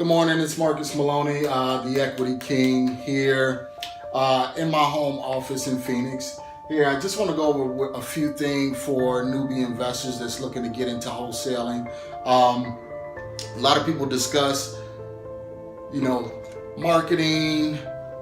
Good morning, it's Marcus Maloney, the Equity King here in my home office in Phoenix. Here, I just want to go over a few things for newbie investors that's looking to get into wholesaling. A lot of people discuss, marketing,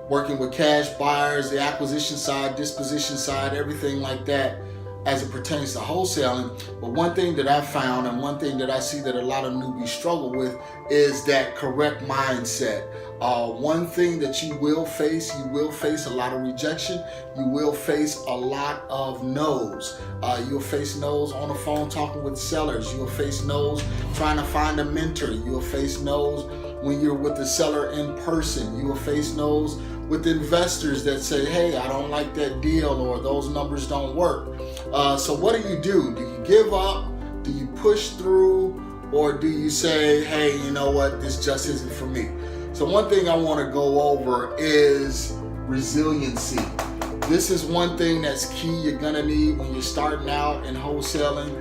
working with cash buyers, the acquisition side, disposition side, everything like that as it pertains to wholesaling. But one thing that I found and one thing that I see that a lot of newbies struggle with is that correct mindset. One thing that you will face a lot of rejection. You will face a lot of no's. You'll face no's on the phone talking with sellers. You'll face no's trying to find a mentor. You'll face no's when you're with the seller in person. You will face no's with investors that say, hey, I don't like that deal, or those numbers don't work. So what do? Do you give up? Do you push through? Or do you say, hey, you know what, this just isn't for me? So one thing I want to go over is resiliency. This is one thing that's key you're going to need when you're starting out in wholesaling.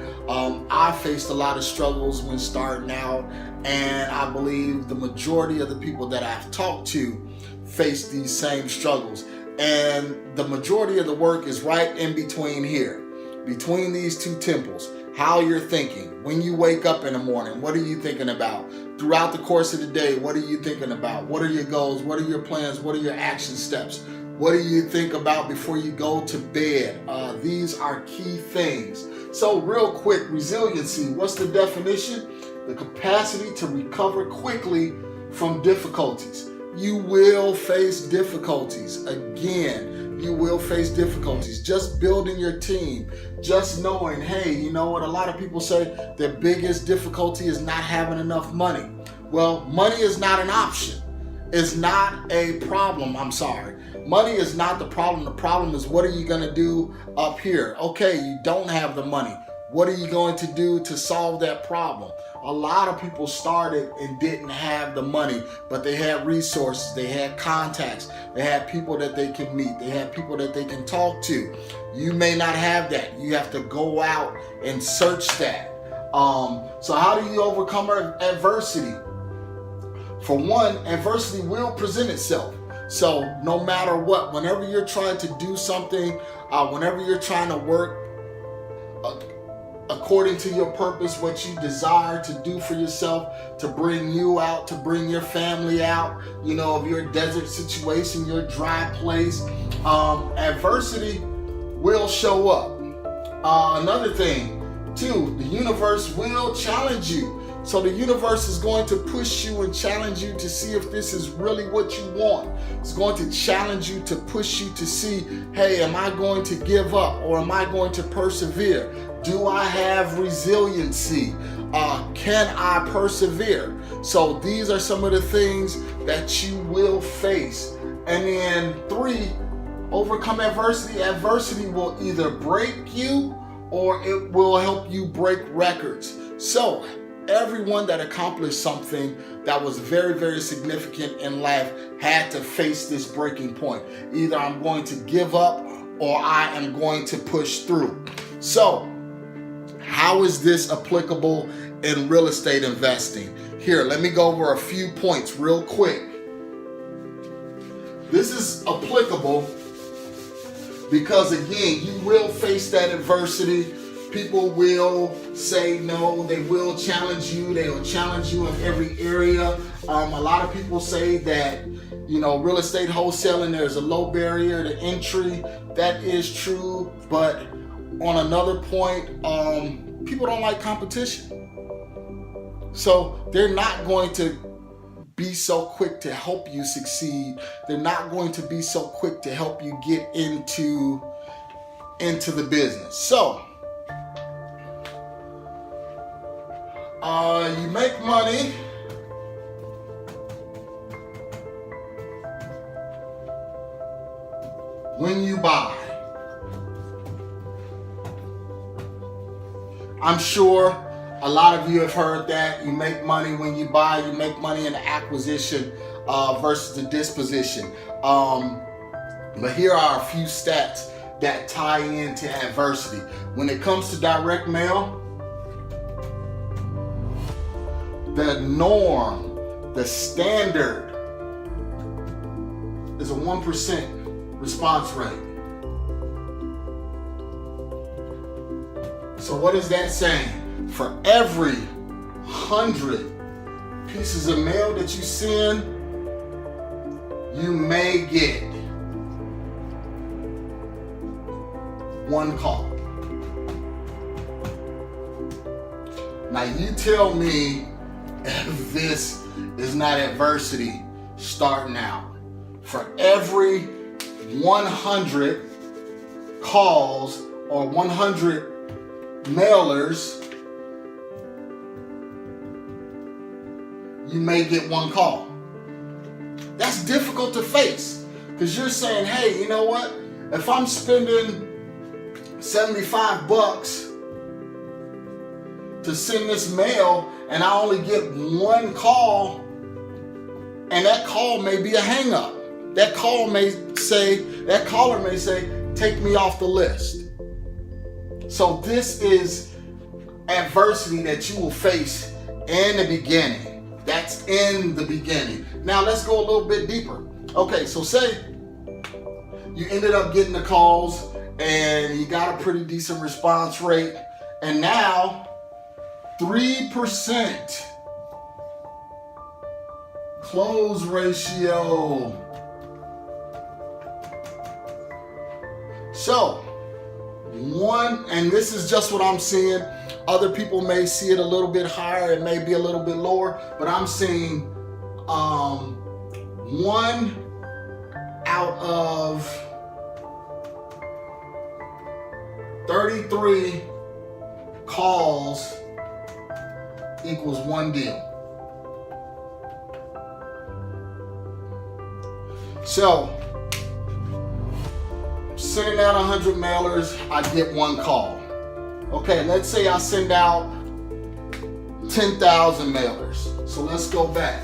I faced a lot of struggles when starting out, and I believe the majority of the people that I've talked to face these same struggles. And the majority of the work is right in between here, between these two temples. How you're thinking. When you wake up in the morning, what are you thinking about? Throughout the course of the day, what are you thinking about? What are your goals? What are your plans? What are your action steps? What do you think about before you go to bed? These are key things. So real quick, resiliency, what's the definition? The capacity to recover quickly from difficulties. You will face difficulties. Again, you will face difficulties. Just building your team, just knowing, hey, you know what? A lot of people say their biggest difficulty is not having enough money. Well, money is not an option. It's not a problem. I'm sorry. Money is not the problem. The problem is, what are you going to do up here? Okay, you don't have the money. What are you going to do to solve that problem? A lot of people started and didn't have the money, but they had resources, they had contacts, they had people that they can meet, they had people that they can talk to. You may not have that. You have to go out and search that. So how do you overcome adversity? For one, adversity will present itself. So no matter what, whenever you're trying to do something, whenever you're trying to work according to your purpose, what you desire to do for yourself, to bring you out, to bring your family out, of your desert situation, your dry place, adversity will show up. Another thing, too, the universe will challenge you. So the universe is going to push you and challenge you to see if this is really what you want. It's going to challenge you to push you to see, hey, am I going to give up or am I going to persevere? Do I have resiliency? Can I persevere? So these are some of the things that you will face. And then 3, overcome adversity. Adversity will either break you or it will help you break records. So everyone that accomplished something that was very, very significant in life had to face this breaking point. Either I'm going to give up or I am going to push through. So how is this applicable in real estate investing? Here, let me go over a few points real quick. This is applicable because, again, you will face that adversity. People will say no. They will challenge you. They will challenge you in every area. A lot of people say that, real estate wholesaling, there's a low barrier to entry. That is true. But on another point, people don't like competition. So they're not going to be so quick to help you succeed. They're not going to be so quick to help you get into the business. So you make money when you buy. I'm sure a lot of you have heard that. You make money when you buy. You make money in the acquisition versus the disposition. But here are a few stats that tie into adversity. When it comes to direct mail, the norm The standard is a 1% response rate. So what is that saying? For every 100 pieces of mail that you send, you may get one call. Now you tell me if this is not adversity starting out. For every 100 calls or 100 mailers, you may get one call. That's difficult to face because you're saying, hey, you know what? If I'm spending $75 to send this mail and I only get one call, and that call may be a hang up. That caller may say, take me off the list. So this is adversity that you will face in the beginning. That's in the beginning. Now let's go a little bit deeper. Okay, so say you ended up getting the calls and you got a pretty decent response rate, and now 3% close ratio. So one, and this is just what I'm seeing. Other people may see it a little bit higher, it may be a little bit lower, but I'm seeing 1 out of 33 calls equals one deal. So, sending out 100 mailers, I get one call. Okay, let's say I send out 10,000 mailers. So let's go back.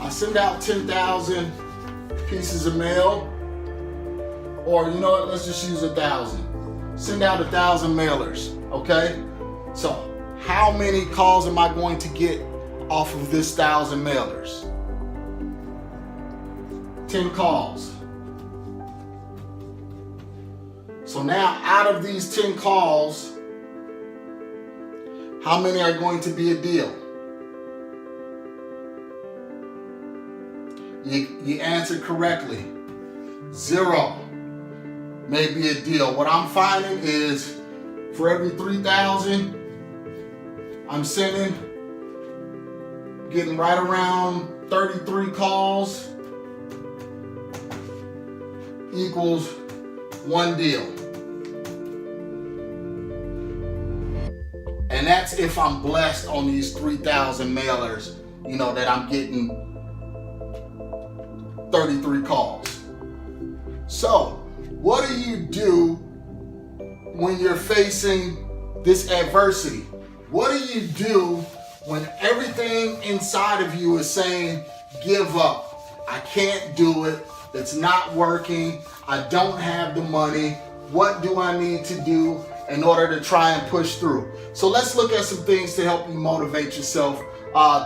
I send out 10,000 pieces of mail, or you know what, let's just use 1,000. Send out 1,000 mailers, okay? So how many calls am I going to get off of this 1,000 mailers? 10 calls. So now out of these 10 calls, how many are going to be a deal? You answered correctly. 0 may be a deal. What I'm finding is for every 3,000 I'm sending, getting right around 33 calls equals one deal. And that's if I'm blessed on these 3,000 mailers, you know, that I'm getting 33 calls. So, what do you do when you're facing this adversity? What do you do when everything inside of you is saying, give up? I can't do it. It's not working. I don't have the money. What do I need to do in order to try and push through? So let's look at some things to help you motivate yourself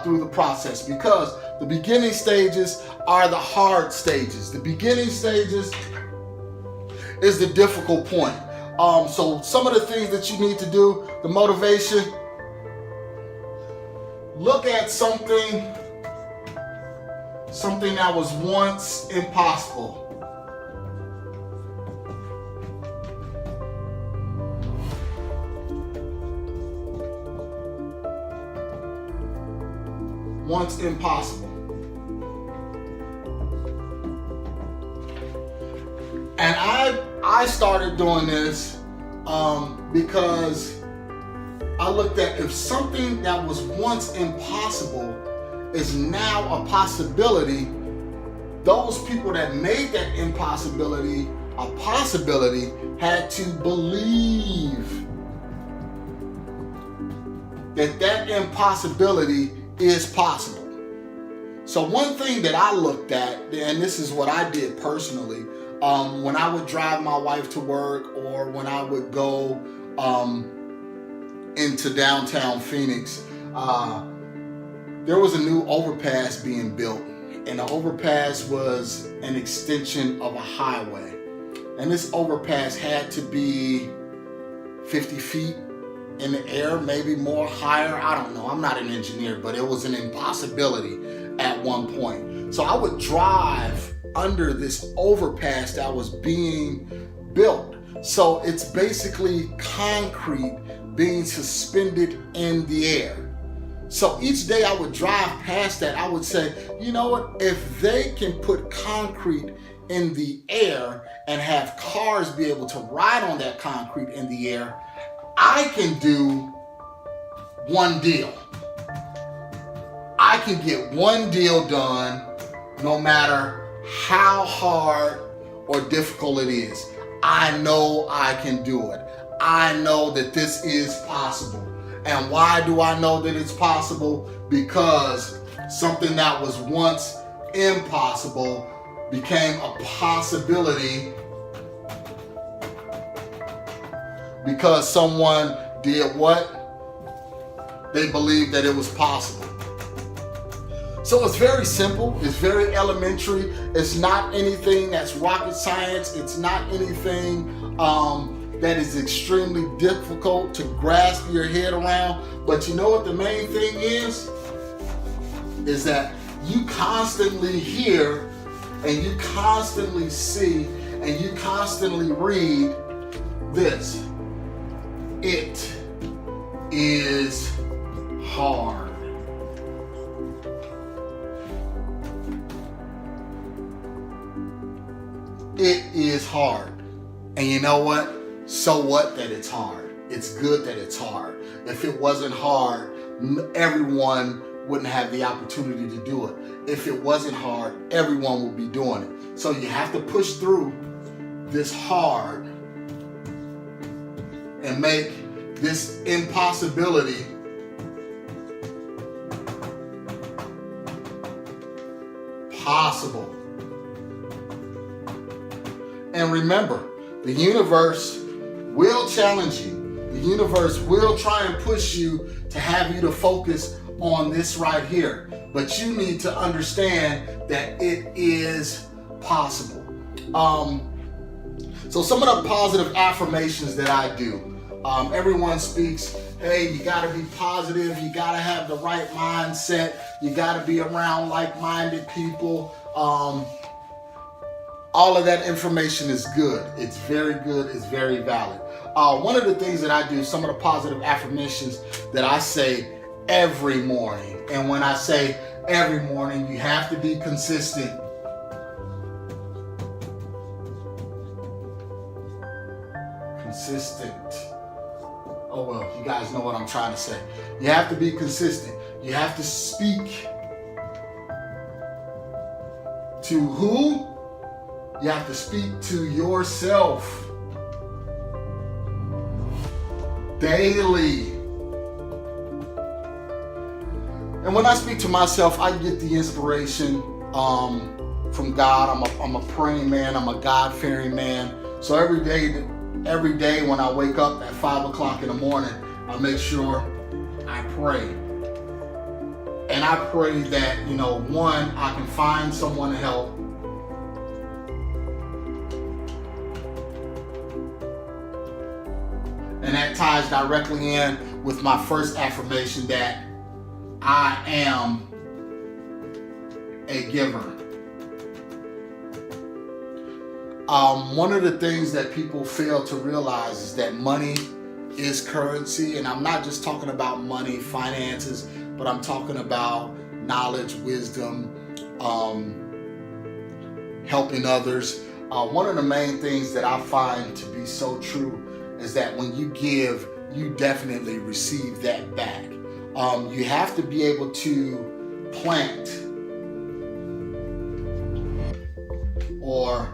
through the process, because the beginning stages are the hard stages. The beginning stages is the difficult point. So some of the things that you need to do, the motivation, look at something that was once impossible. Once impossible. And I started doing this because I looked at if something that was once impossible is now a possibility, those people that made that impossibility a possibility had to believe that that impossibility is possible. So one thing that I looked at, and this is what I did personally, when I would drive my wife to work, or when I would go into downtown Phoenix, there was a new overpass being built, and the overpass was an extension of a highway. And this overpass had to be 50 feet in the air, maybe more, higher. I don't know. I'm not an engineer, but it was an impossibility at one point. So I would drive under this overpass that was being built. So it's basically concrete being suspended in the air. So each day I would drive past that, I would say, you know what, if they can put concrete in the air and have cars be able to ride on that concrete in the air, I can do one deal. I can get one deal done no matter how hard or difficult it is. I know I can do it. I know that this is possible. And why do I know that it's possible? Because something that was once impossible became a possibility because someone did what? They believed that it was possible. So it's very simple, it's very elementary, it's not anything that's rocket science, it's not anything that is extremely difficult to grasp your head around. But you know what the main thing is that you constantly hear and you constantly see and you constantly read this. It is hard. It is hard. And you know what? So what that it's hard? It's good that it's hard. If it wasn't hard, everyone wouldn't have the opportunity to do it. If it wasn't hard, everyone would be doing it. So you have to push through this hard and make this impossibility possible. And remember, the universe will challenge you. The universe will try and push you to have you to focus on this right here. But you need to understand that it is possible. So some of the positive affirmations that I do. Everyone speaks, hey, you gotta be positive, you gotta have the right mindset, you gotta be around like-minded people. All of that information is good. It's very good, it's very valid. One of the things that I do, some of the positive affirmations that I say every morning, and when I say every morning, you have to be consistent. Consistent. Oh well, you guys know what I'm trying to say. You have to be consistent. You have to speak to who? You have to speak to yourself daily. And when I speak to myself, I get the inspiration from God. I'm a praying man. I'm a God-fearing man. So every day when I wake up at 5 o'clock in the morning, I make sure I pray. And I pray that, one, I can find someone to help. And that ties directly in with my first affirmation that I am a giver. One of the things that people fail to realize is that money is currency. And I'm not just talking about money, finances, but I'm talking about knowledge, wisdom, helping others. One of the main things that I find to be so true is that when you give, you definitely receive that back. You have to be able to plant or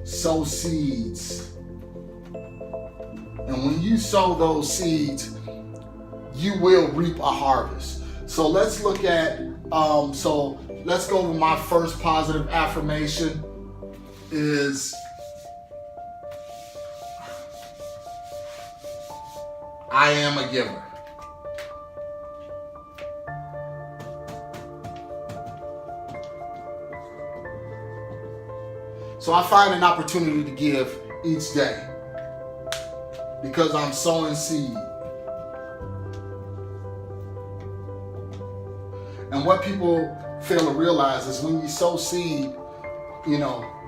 sow seeds. And when you sow those seeds, you will reap a harvest. So let's look at, let's go over my first positive affirmation is I am a giver. So I find an opportunity to give each day because I'm sowing seed. And what people fail to realize is when you sow seed,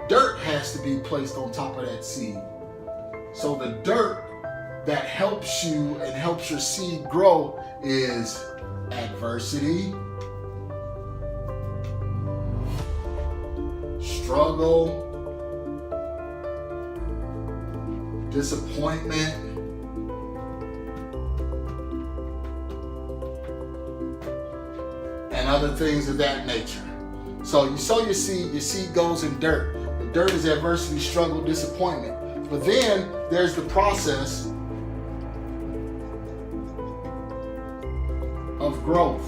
dirt has to be placed on top of that seed. So the dirt that helps you and helps your seed grow is adversity, struggle, disappointment, and other things of that nature. So you sow your seed goes in dirt. And dirt is adversity, struggle, disappointment. But then there's the process of growth.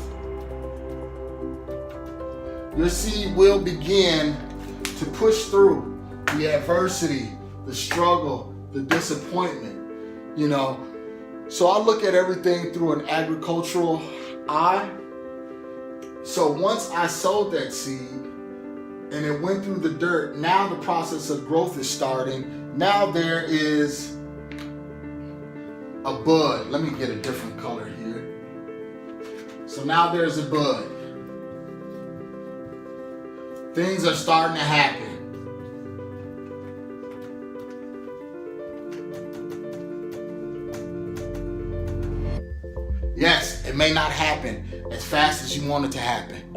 Your seed will begin to push through the adversity, the struggle, the disappointment, So I look at everything through an agricultural eye. So once I sowed that seed and it went through the dirt, now the process of growth is starting. Now there is a bud. Let me get a different color here. So now there's a bud. Things are starting to happen. Yes, it may not happen as fast as you want it to happen.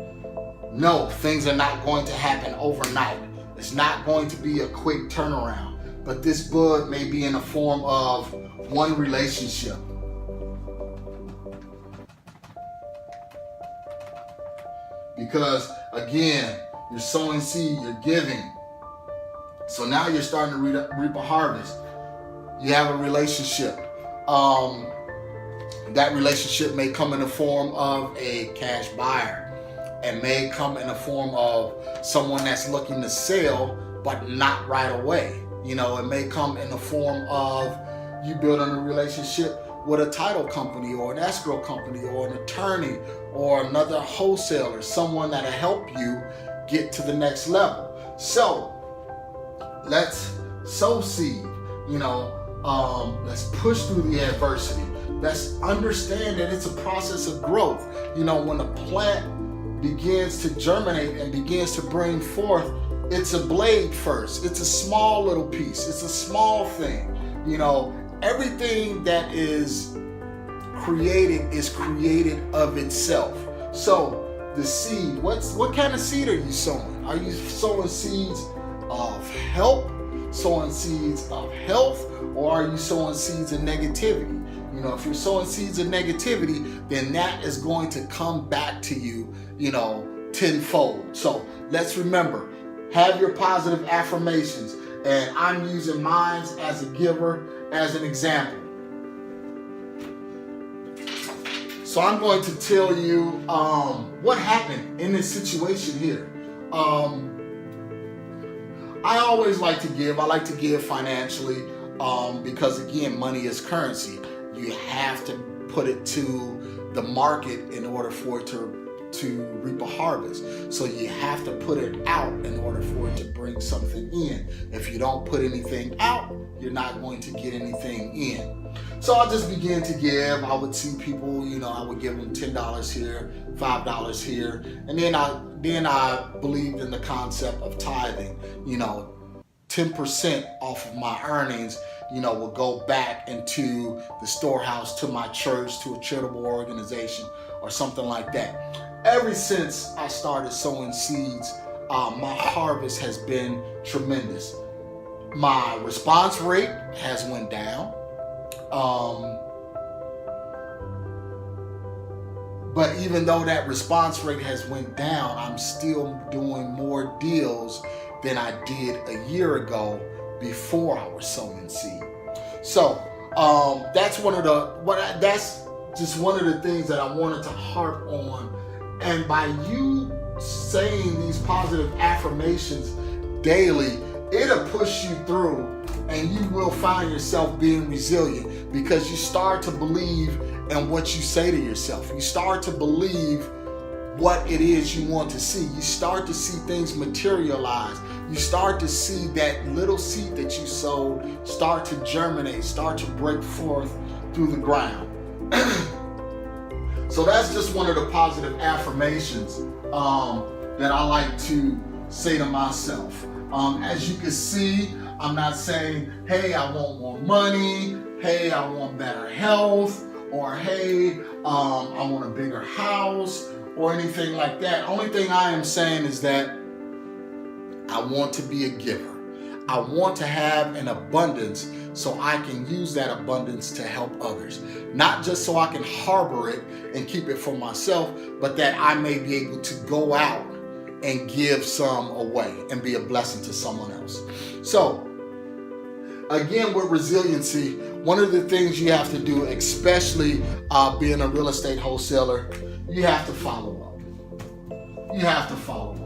No, things are not going to happen overnight. It's not going to be a quick turnaround. But this bud may be in the form of one relationship. Because again, you're sowing seed, you're giving. So now you're starting to reap a harvest. You have a relationship. That relationship may come in the form of a cash buyer. It may come in the form of someone that's looking to sell, but not right away. It may come in the form of you building a relationship with a title company or an escrow company or an attorney or another wholesaler, someone that'll help you get to the next level. So let's sow seed, let's push through the adversity. Let's understand that it's a process of growth. When a plant begins to germinate and begins to bring forth, it's a blade first. It's a small little piece. It's a small thing. Everything that is created of itself. So the seed, what kind of seed are you sowing? Are you sowing seeds of help, sowing seeds of health, or are you sowing seeds of negativity? If you're sowing seeds of negativity, then that is going to come back to you, tenfold. So let's remember, have your positive affirmations. And I'm using mine as a giver, as an example. So I'm going to tell you what happened in this situation here. I always like to give. I like to give financially because, again, money is currency. You have to put it to the market in order for it to reap a harvest. So you have to put it out in order for it to bring something in. If you don't put anything out, you're not going to get anything in. So I just began to give. I would see people, I would give them $10 here, $5 here. And then I believed in the concept of tithing. 10% off of my earnings, will go back into the storehouse, to my church, to a charitable organization, or something like that. Ever since I started sowing seeds, my harvest has been tremendous. My response rate has went down. But even though that response rate has went down, I'm still doing more deals than I did a year ago before I was sowing seed. So that's just one of the things that I wanted to harp on. And by you saying these positive affirmations daily, it'll push you through, and you will find yourself being resilient because you start to believe in what you say to yourself. You start to believe what it is you want to see. You start to see things materialize. you start to see that little seed that you sowed start to germinate, start to break forth through the ground. So that's just one of the positive affirmations that I like to say to myself. As you can see, I'm not saying, hey, I want more money, hey, I want better health, or hey, I want a bigger house, or anything like that. Only thing I am saying is that I want to be a giver. I want to have an abundance so I can use that abundance to help others. Not just so I can harbor it and keep it for myself, but that I may be able to go out and give some away and be a blessing to someone else. So, again, with resiliency, one of the things you have to do, especially being a real estate wholesaler, you have to follow up. You have to follow up.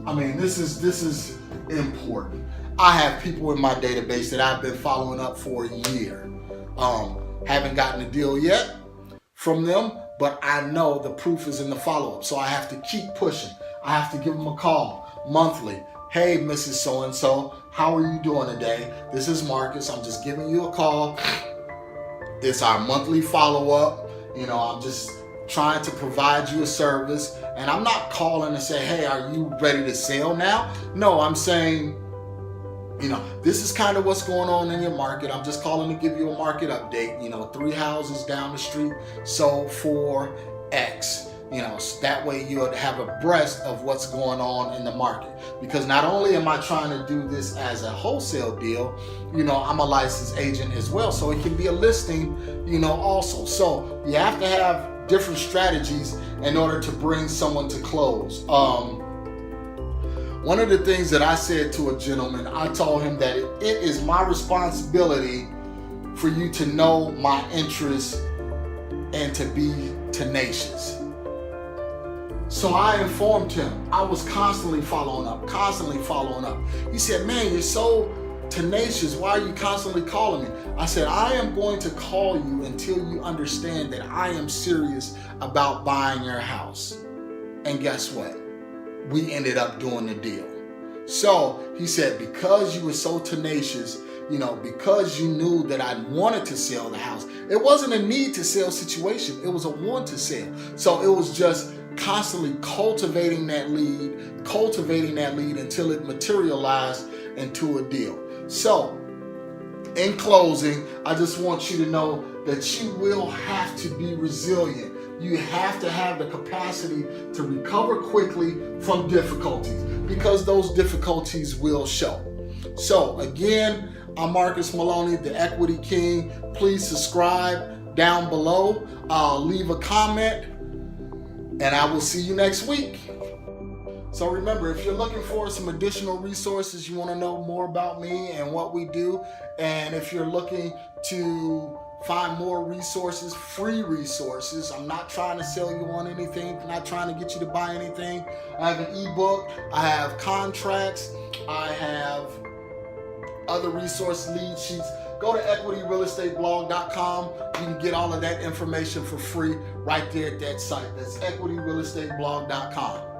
I mean, this is important. I have people in my database that I've been following up for a year. Haven't gotten a deal yet from them, but I know the proof is in the follow-up. So I have to keep pushing. I have to give them a call monthly. Hey, Mrs. So-and-so, how are you doing today? This is Marcus. I'm just giving you a call. It's our monthly follow-up. You know, I'm just trying to provide you a service. And I'm not calling to say, hey, are you ready to sell now? No, I'm saying, you know, this is kind of what's going on in your market. I'm just calling to give you a market update. You know, 3 houses down the street sold for X. You know, so that way you'll have abreast of what's going on in the market. Because not only am I trying to do this as a wholesale deal, you know, I'm a licensed agent as well. So it can be a listing, you know, also. So you have to have different strategies in order to bring someone to close. One of the things that I said to a gentleman, I told him that it is my responsibility for you to know my interests and to be tenacious. So I informed him. I was constantly following up. He said, man, you're so tenacious. Why are you constantly calling me? I said, I am going to call you until you understand that I am serious about buying your house. And guess what? We ended up doing the deal. So he said, because you were so tenacious, you know, because you knew that I wanted to sell the house, it wasn't a need to sell situation. It was a want to sell. So it was just constantly cultivating that lead until it materialized into a deal. So in closing, I just want you to know that you will have to be resilient. You have to have the capacity to recover quickly from difficulties, because those difficulties will show. So again, I'm Marcus Maloney, the Equity King. Please subscribe down below. Leave a comment, and I will see you next week. So remember, if you're looking for some additional resources, you want to know more about me and what we do, and if you're looking to find more resources, free resources. I'm not trying to sell you on anything, not trying to get you to buy anything. I have an ebook, I have contracts, I have other resource lead sheets. Go to equityrealestateblog.com. You can get all of that information for free right there at that site. That's equityrealestateblog.com.